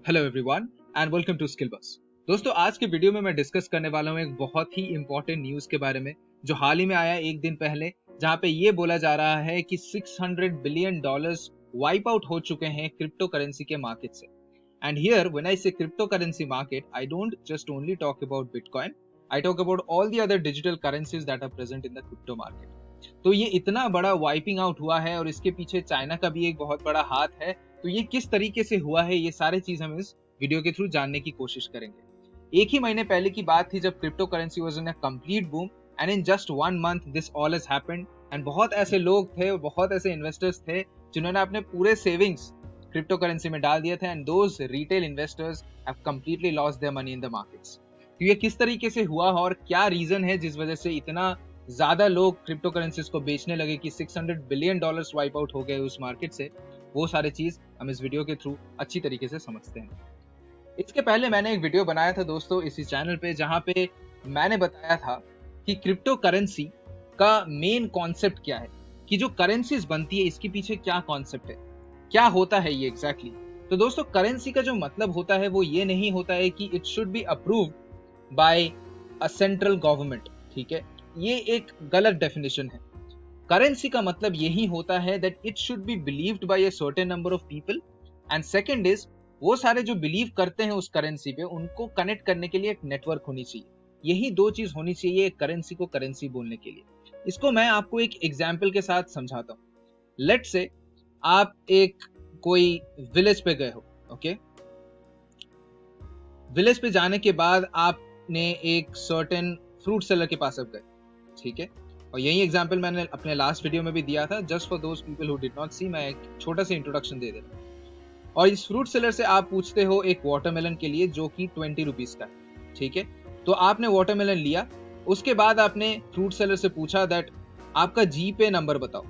Hello everyone and welcome to Skill Bus. दोस्तों, आज के वीडियो में मैं डिस्कस करने वाला हूँ एक बहुत ही इंपॉर्टेंट न्यूज के बारे में जो हाल ही में आया एक दिन पहले, जहाँ पे ये बोला जा रहा है कि $600 बिलियन वाइप आउट हो चुके हैं क्रिप्टो करेंसी के मार्केट से। And here when I say crypto currency market, I don't just only talk about bitcoin, I talk about all the other digital currencies that are present in the crypto market. तो ये इतना बड़ा wiping out हुआ है और इसके पीछे China का भी एक बहुत बड़ा हाथ है। तो ये किस तरीके से हुआ है, ये सारे चीज हम इस वीडियो के थ्रू जानने की कोशिश करेंगे। एक ही महीने पहले की बात थी जब crypto currency was in a complete boom and in just 1 month this all has happened. And बहुत ऐसे लोग थे और बहुत ऐसे इन्वेस्टर्स थे जिन्होंने अपने पूरे सेविंग्स क्रिप्टो करेंसी में डाल दिए थे and those retail investors have completely lost their money in the markets. तो ये किस तरीके से हुआ और क्या रीजन है जिस वजह से इतना ज्यादा लोग क्रिप्टो करेंसीज को बेचने लगे कि $600 बिलियन वाइप आउट हो गए उस मार्केट से, वो सारी चीज हम इस वीडियो के थ्रू अच्छी तरीके से समझते हैं। इसके पहले मैंने एक वीडियो बनाया था दोस्तों इसी चैनल पे, जहां पे मैंने बताया था कि क्रिप्टो करेंसी का मेन कॉन्सेप्ट क्या है, कि जो करेंसीज बनती है इसके पीछे क्या कॉन्सेप्ट है, क्या होता है ये एग्जैक्टली। तो दोस्तों, करेंसी का जो मतलब होता है वो ये नहीं होता है कि it should be approved by a central government. ठीक है, ये एक गलत डेफिनेशन है। करेंसी का मतलब यही होता है that it should be believed by a certain number of people and second is वो सारे जो बिलीव करते हैं उस करेंसी पे, उनको कनेक्ट करने के लिए एक नेटवर्क होनी चाहिए। यही दो चीज होनी चाहिए एक करेंसी को करेंसी बोलने के लिए। इसको मैं आपको एक एग्जाम्पल के साथ समझाता हूँ। लेट से आप एक कोई विलेज पे गए हो, ओके। विलेज पे जाने के बाद आपने एक सर्टेन फ्रूट सेलर के पास अब गए, ठीक है। और यही एग्जाम्पल मैंने अपने लास्ट वीडियो में भी दिया था। Just for those people who did not see, मैं एक छोटा सा इंट्रोडक्शन दे देता हूँ। और इस फ्रूट सेलर से आप पूछते हो एक वाटरमेलन के लिए जो कि 20 रुपीज का है, ठीक है। तो आपने वाटरमेलन लिया, उसके बाद आपने फ्रूट सेलर से पूछा दैट आपका जीपे नंबर बताओ।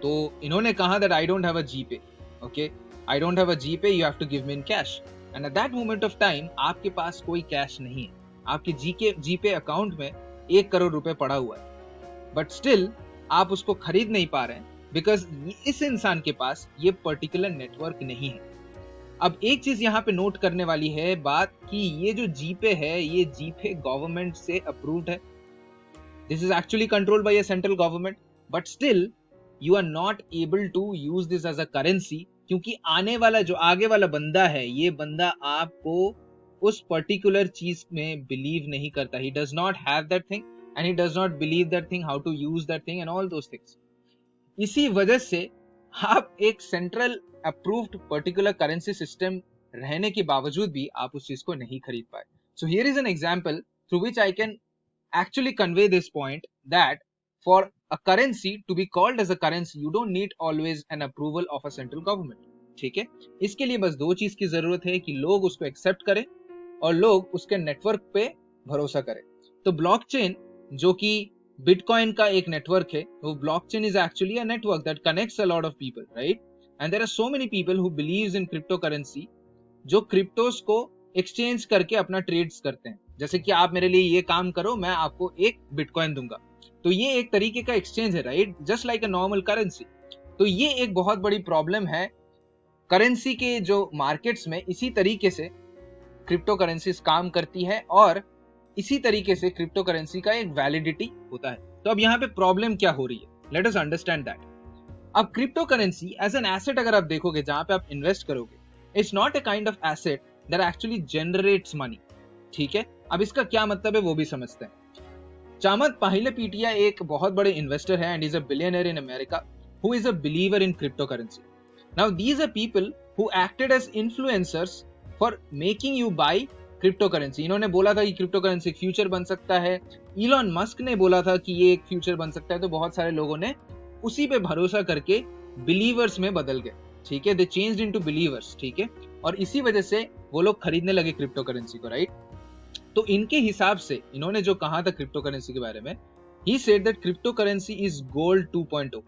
तो इन्होंने कहा that I don't have a GPay, okay, I don't have a GPay, you have to give me in cash. And at that moment of time आपके पास कोई कैश नहीं है, आपके जीपे अकाउंट में 1 करोड़ रुपए पड़ा हुआ है, बट स्टिल आप उसको खरीद नहीं पा रहे हैं बिकॉज इस इंसान के पास ये पर्टिकुलर नेटवर्क नहीं है। अब एक चीज यहाँ पे नोट करने वाली है बात कि ये जो जीपे है, ये जीपे गवर्नमेंट से अप्रूव्ड है। This is actually controlled by a central government, but still you are not able to use this as a currency, क्योंकि आने वाला जो आगे वाला बंदा है, ये बंदा आपको उस पर्टिकुलर चीज में बिलीव नहीं करता। He does not have that thing and he does not believe that thing, how to use that thing and all those things. इसी वजह से आप एक central approved particular currency system रहने के बावजूद भी आप उस चीज को नहीं खरीद पाए। So here is an example through which I can actually convey this point that for a currency to be called as a currency you don't need always an approval of a central government। ठीक है, इसके लिए बस दो चीज की जरूरत है कि लोग उसको एक्सेप्ट करें और लोग उसके नेटवर्क पे भरोसा करें। तो ब्लॉकचेन जो कि बिटकॉइन का एक नेटवर्क है, वो blockchain is actually a network that connects a lot of people, right. And there are so many people who believes in crypto currency, जो क्रिप्टोस को एक्सचेंज करके अपना ट्रेड्स करते हैं। जैसे कि आप मेरे लिए ये काम करो, मैं आपको एक बिटकॉइन दूंगा, तो ये एक तरीके का एक्सचेंज है, right, just like a normal currency. तो ये एक बहुत बड़ी प्रॉब्लम है करेंसी के जो मार्केट्स में। इसी तरीके से क्रिप्टो करेंसीज काम करती है और इसी तरीके से क्रिप्टो करेंसी का एक वैलिडिटी होता है। तो अब यहाँ पे प्रॉब्लम क्या हो रही है, लेट अस अंडरस्टैंड दैट। अब crypto currency as an asset अगर आप देखोगे, जहां पे आप इन्वेस्ट करोगे, it's not a kind of asset that actually generates money. ठीक है, अब इसका क्या मतलब है वो भी समझते हैं। चामत पाहिलेपीटिया एक बहुत बड़े इन्वेस्टर है and is a billionaire in America who is a believer in crypto currency. Now these are people who acted as influencers for making you buy crypto currency. इन्होंने बोला था कि क्रिप्टो करेंसी फ्यूचर बन सकता है, Elon Musk ने बोला था कि ये एक फ्यूचर बन सकता है, तो बहुत सारे लोगों ने उसी पे भरोसा करके बिलीवर्स में बदल गए। ठीक है, दे चेंज्ड इनटू बिलीवर्स, ठीक है, और इसी वजह से वो लोग खरीदने लगे क्रिप्टो करेंसी को, राइट। तो इनके हिसाब से इन्होंने जो कहा था क्रिप्टो करेंसी के बारे में, he said that crypto currency is gold 2.0।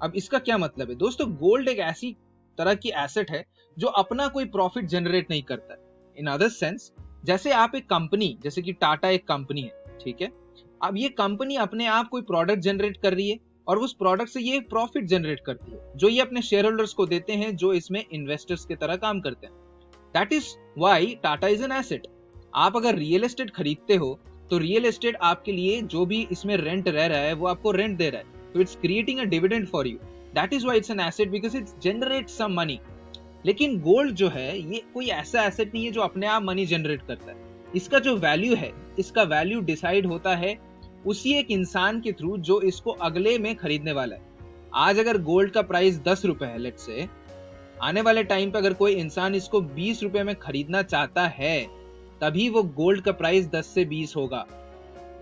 अब इसका क्या मतलब है दोस्तों, गोल्ड एक ऐसी तरह की एसेट है जो अपना कोई प्रॉफिट जनरेट नहीं करता है। इन अदर सेंस, जैसे आप एक कंपनी, जैसे कि टाटा एक कंपनी है, ठीक है, अब ये कंपनी अपने आप कोई प्रोडक्ट जनरेट कर रही है और उस प्रोडक्ट से ये प्रॉफिट जनरेट करती है जो ये अपने शेयर होल्डर्स को देते हैं, जो इसमें इन्वेस्टर्स की तरह काम करते हैं। That is why Tata is an asset. आप अगर रियल एस्टेट खरीदते हो तो रियल एस्टेट आपके लिए जो भी इसमें रेंट रह रहा है वो आपको रेंट दे रहा है, तो it's creating a dividend for you. That is why it's an asset, because it generates some money. लेकिन गोल्ड जो है ये कोई ऐसा एसेट नहीं है जो अपने आप मनी जनरेट करता है। इसका जो वैल्यू है, इसका वैल्यू डिसाइड होता है उसी एक इंसान के थ्रू जो इसको अगले में खरीदने वाला है। आज अगर गोल्ड का प्राइस 10 रुपए है लेट्स से, आने वाले टाइम पे अगर कोई इंसान इसको 20 रुपए में खरीदना चाहता है तभी वो गोल्ड का प्राइस 10 से 20 होगा।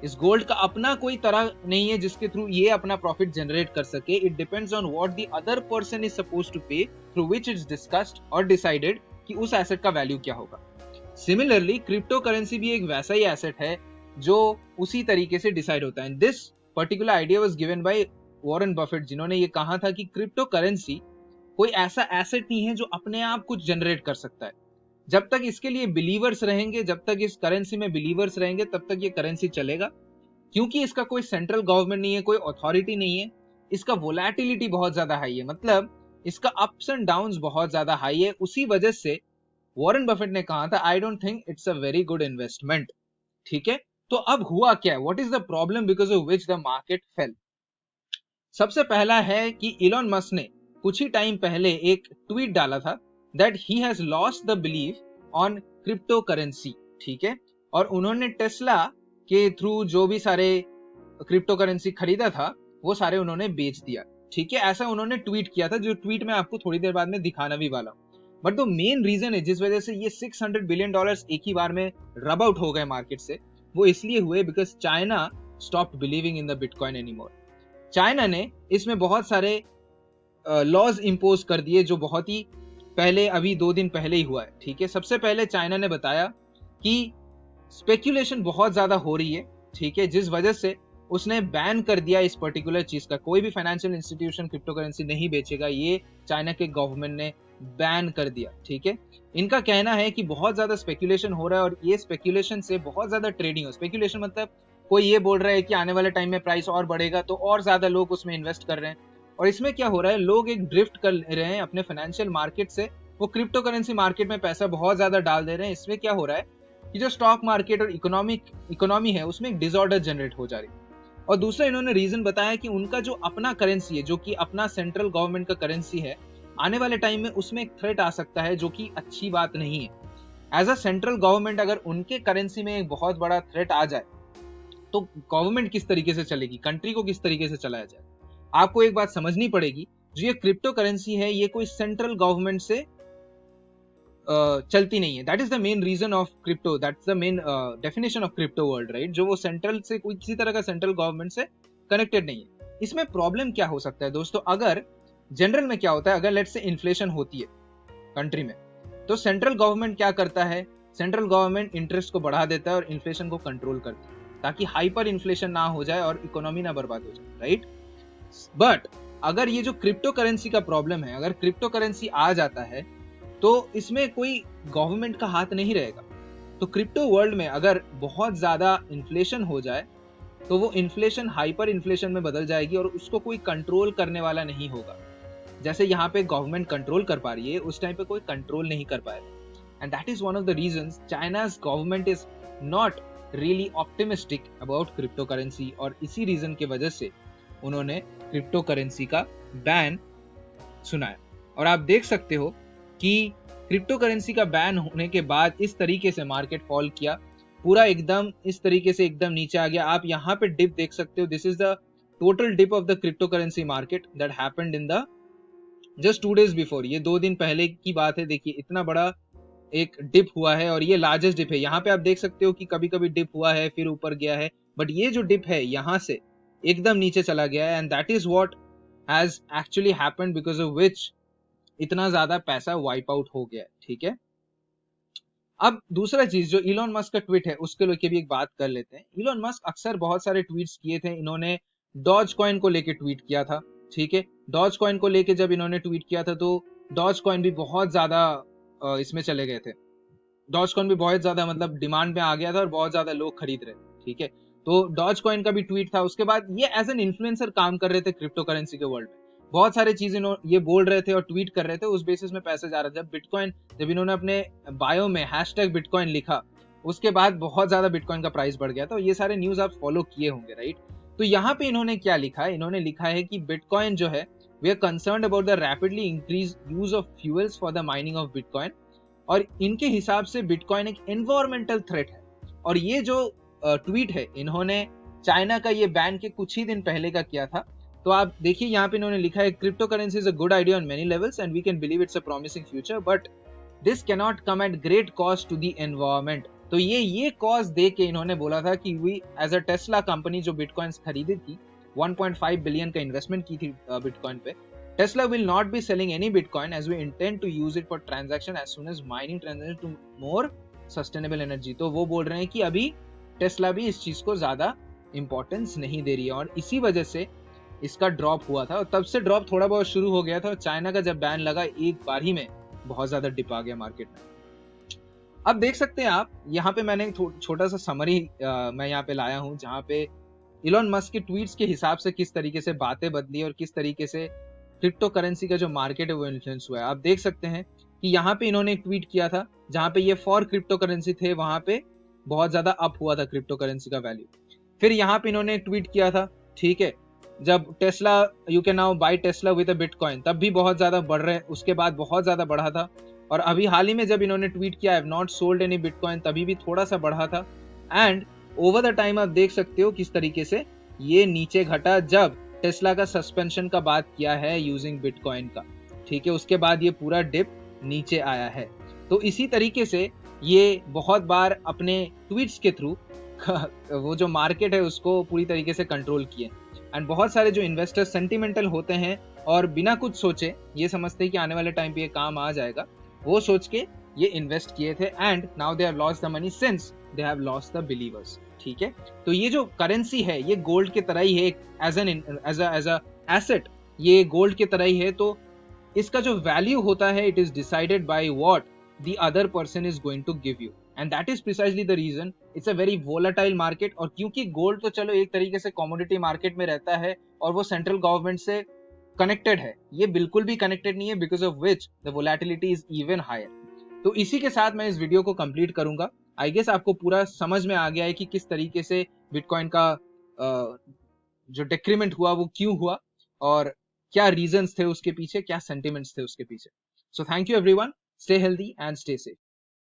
इस गोल्ड का अपना कोई तरह नहीं है जिसके थ्रू ये अपना प्रॉफिट जनरेट कर सके। It depends on what the other person is supposed to pay, through which it's discussed और डिसाइडेड कि उस एसेट का वैल्यू क्या होगा। सिमिलरली क्रिप्टो करेंसी भी एक वैसा ही एसेट है जो उसी तरीके से डिसाइड होता है। This particular idea was given by Warren Buffett, जिन्होंने ये कहा था कि क्रिप्टो करेंसी कोई ऐसा एसेट नहीं है जो अपने आप कुछ जनरेट कर सकता है। जब तक इसके लिए बिलीवर्स रहेंगे, जब तक इस करेंसी में बिलीवर्स रहेंगे, तब तक ये करेंसी चलेगा। क्योंकि इसका कोई सेंट्रल गवर्नमेंट नहीं है, कोई अथॉरिटी नहीं है, इसका वोलैटिलिटी बहुत ज्यादा हाई है, मतलब इसका अप्स एंड डाउन्स बहुत ज्यादा हाई है। उसी वजह से वॉरेन बफेट ने कहा था I don't think it's a very good investment. ठीक है, तो अब हुआ क्या है, what is the problem because of which the market fail. सबसे पहला है कि इलॉन मस्क ने कुछ ही टाइम पहले एक ट्वीट डाला था that he has lost the believe on crypto currency. ठीक है, और उन्होंने टेस्ला के थ्रू जो भी सारे क्रिप्टो करेंसी खरीदा था वो सारे उन्होंने बेच दिया। ठीक है, ऐसा उन्होंने ट्वीट किया था, जो ट्वीट मैं आपको थोड़ी देर बाद में दिखाना भी वाला हूं। बट द मेन रीजन है जिस वजह से ये $600 बिलियन एक ही बार में रब आउट हो गए मार्केट से, वो इसलिए हुए because China stopped believing in the bitcoin anymore. China ने इसमें बहुत सारे लॉज इंपोज कर दिए जो बहुत ही पहले, अभी 2 दिन पहले ही हुआ है। ठीक है, सबसे पहले चाइना ने बताया कि स्पेक्यूलेशन बहुत ज्यादा हो रही है। ठीक है, जिस वजह से उसने बैन कर दिया इस पर्टिकुलर चीज का, कोई भी फाइनेंशियल इंस्टीट्यूशन क्रिप्टो करेंसी नहीं बेचेगा, ये चाइना के गवर्नमेंट ने बैन कर दिया। ठीक है, इनका कहना है कि बहुत ज्यादा स्पेक्यूलेशन हो रहा है और ये स्पेक्यूलेशन से बहुत ज्यादा ट्रेडिंग हो। स्पेक्यूलेशन मतलब कोई ये बोल रहा है कि आने वाले टाइम में प्राइस और बढ़ेगा तो और ज्यादा लोग उसमें इन्वेस्ट कर रहे हैं, और इसमें क्या हो रहा है, लोग एक ड्रिफ्ट कर रहे हैं अपने फाइनेंशियल मार्केट से, वो क्रिप्टो करेंसी मार्केट में पैसा बहुत ज्यादा डाल दे रहे हैं। इसमें क्या हो रहा है कि जो स्टॉक मार्केट और इकोनॉमी है उसमें एक डिसऑर्डर जनरेट हो जा रही है। और दूसरा इन्होंने रीजन बताया कि उनका जो अपना करेंसी है, जो कि अपना सेंट्रल गवर्नमेंट का करेंसी है, आने वाले टाइम में उसमें एक थ्रेट आ सकता है जो कि अच्छी बात नहीं है। एज अ सेंट्रल गवर्नमेंट अगर उनके करेंसी में एक बहुत बड़ा थ्रेट आ जाए तो गवर्नमेंट किस तरीके से चलेगी, कंट्री को किस तरीके से चलाया जाए। आपको एक बात समझनी पड़ेगी, जो ये क्रिप्टो करेंसी है ये कोई सेंट्रल गवर्नमेंट से चलती नहीं है। That is the main reason of crypto, that's the main definition of crypto world, right, जो वो सेंट्रल से कोई किसी तरह का सेंट्रल गवर्नमेंट से कनेक्टेड नहीं है। इसमें प्रॉब्लम क्या हो सकता है दोस्तों, अगर जनरल में क्या होता है, अगर लेट्स से इन्फ्लेशन होती है कंट्री में, तो सेंट्रल गवर्नमेंट क्या करता है, सेंट्रल गवर्नमेंट इंटरेस्ट को बढ़ा देता है और इन्फ्लेशन को कंट्रोल करता है ताकि हाइपर इन्फ्लेशन ना हो जाए और इकोनॉमी ना बर्बाद हो जाए, राइट। बट अगर ये जो क्रिप्टो करेंसी का प्रॉब्लम है, अगर क्रिप्टो करेंसी आ जाता है तो इसमें कोई गवर्नमेंट का हाथ नहीं रहेगा। तो क्रिप्टो वर्ल्ड में अगर बहुत ज्यादा इन्फ्लेशन हो जाए तो वो इन्फ्लेशन हाइपर इन्फ्लेशन में बदल जाएगी और उसको कोई कंट्रोल करने वाला नहीं होगा। जैसे यहाँ पे गवर्नमेंट कंट्रोल कर पा रही है, उस टाइम पे कोई कंट्रोल नहीं कर पाएगा। And that is one of the reasons China's government is not really optimistic about crypto currency, और इसी रीजन की वजह से उन्होंने क्रिप्टो करेंसी का बैन सुनाया। और आप देख सकते हो कि क्रिप्टो करेंसी का बैन होने के बाद इस तरीके से मार्केट फॉल किया, पूरा एकदम इस तरीके से एकदम नीचे आ गया। आप यहाँ पे डिप देख सकते हो, this is the total dip of the crypto currency market that happened in the just 2 days before. ये 2 दिन पहले की बात है। देखिए इतना बड़ा एक डिप हुआ है और ये लार्जेस्ट डिप है। यहाँ पे आप देख सकते हो कि कभी कभी डिप हुआ है फिर ऊपर गया है, बट ये जो डिप है यहाँ से एकदम नीचे चला गया है, and that is what has actually happened because of विच इतना ज्यादा पैसा वाइप आउट हो गया है। ठीक है, अब दूसरा चीज जो इलॉन मस्क का ट्वीट है उसके लेके भी एक बात कर लेते हैं। इलॉन मस्क अक्सर बहुत सारे ट्वीट्स किए थे, इन्होंने डॉज कॉइन को लेके ट्वीट किया था। ठीक है, डॉज कॉइन को लेके जब इन्होंने ट्वीट किया था तो डॉज कॉइन भी बहुत ज्यादा इसमें चले गए थे। डॉज कॉइन भी बहुत ज्यादा मतलब डिमांड में आ गया था और बहुत ज्यादा लोग खरीद रहे थे। ठीक है, तो डॉज कॉइन का भी ट्वीट था। उसके बाद ये एज एन इन्फ्लुएंसर काम कर रहे थे क्रिप्टो करेंसी के वर्ल्ड में। बहुत सारे चीज ये बोल रहे थे और ट्वीट कर रहे थे, उस बेसिस में पैसे जा रहे थे। जब बिटकॉइन, जब इन्होंने अपने बायो में हैशटैग बिटकॉइन लिखा, उसके बाद बहुत ज्यादा बिटकॉइन का प्राइस बढ़ गया था। ये सारे न्यूज आप फॉलो किए होंगे, राइट? तो यहाँ पे इन्होंने क्या लिखा है, इन्होंने लिखा है कि बिटकॉइन जो है, we are concerned about the rapidly increase use of fuels for the mining of bitcoin, और इनके हिसाब से बिटकॉइन एक एनवायरमेंटल थ्रेट है। और ये जो ट्वीट है, इन्होंने चाइना का ये बैन के कुछ ही दिन पहले का किया था। तो आप देखिए यहाँ पे इन्होंने लिखा है, crypto currency is a good idea on many levels and we can believe it's a promising future, but this can not come at great cost to the environment. तो ये कॉस्ट दे के इन्होंने बोला था कि we as a Tesla company जो bitcoins खरीदी थी, 1.5 बिलियन का इन्वेस्टमेंट की थी बिटकॉइन पे, Tesla will not be selling any Bitcoin as we intend to use it for transaction as soon as mining transaction to more sustainable energy। तो वो बोल रहे हैं कि अभी टेस्ला भी इस चीज को ज्यादा इंपॉर्टेंस नहीं दे रही है, और इसी वजह से इसका ड्रॉप हुआ था। और तब से ड्रॉप थोड़ा बहुत शुरू हो गया था, और चाइना का जब बैन लगा, एक बार ही में बहुत ज्यादा डिप आ गया मार्केट में। अब देख सकते हैं आप, यहाँ पे मैंने छोटा सा समरी मैं यहाँ पे लाया हूँ, जहाँ पे इलॉन मस्क के ट्वीट्स के हिसाब से किस तरीके से बातें बदली और किस तरीके से क्रिप्टो करेंसी का जो मार्केट है वो इन्फ्लुएंस हुआ है। आप देख सकते हैं कि यहाँ पे इन्होंने एक ट्वीट किया था, जहां पे ये फॉर क्रिप्टो करेंसी थे, वहां पे बहुत ज्यादा अप हुआ था क्रिप्टो करेंसी का वैल्यू। फिर यहाँ पे इन्होंने एक ट्वीट किया था, ठीक है, जब Tesla, you can now buy Tesla with a bitcoin, तब भी बहुत ज्यादा बढ़ रहे, उसके बाद बहुत ज्यादा बढ़ा था। और अभी हाल ही में जब इन्होंने ट्वीट किया, I have not sold any bitcoin, तभी भी थोड़ा सा बढ़ा था। एंड ओवर द टाइम आप देख सकते हो किस तरीके से ये नीचे घटा, जब टेस्ला का सस्पेंशन का बात किया है यूजिंग बिटकॉइन का, ठीक है, उसके बाद ये पूरा डिप नीचे आया है। तो इसी तरीके से ये बहुत बार अपने ट्वीट्स के थ्रू वो जो मार्केट है उसको पूरी तरीके से कंट्रोल किए। एंड बहुत सारे जो इन्वेस्टर्स सेंटिमेंटल होते हैं और बिना कुछ सोचे ये समझते हैं कि आने वाले टाइम पे ये काम आ जाएगा, वो सोच के ये इन्वेस्ट किए थे, and now they have lost the money since they have lost the believers. ठीक है, तो ये जो करेंसी है ये गोल्ड की तरह ही है, एज अ एसेट ये गोल्ड की तरह ही है। तो इसका जो वैल्यू होता है, it is decided by what the other person is going to give you, and that is precisely the reason it's a very volatile market. और क्योंकि गोल्ड तो चलो एक तरीके से कमोडिटी मार्केट में रहता है और वो सेंट्रल गवर्नमेंट से कनेक्टेड है, ये बिल्कुल भी कनेक्टेड नहीं है, because of which the volatility is even higher. तो इसी के साथ मैं इस वीडियो को कंप्लीट करूंगा। आई गेस आपको पूरा समझ में आ गया है कि किस तरीके से बिटकॉइन का जो डिक्रीमेंट हुआ वो क्यों हुआ, और क्या रीजंस थे उसके पीछे, क्या सेंटिमेंट्स थे उसके पीछे। So thank you everyone, stay healthy and stay safe.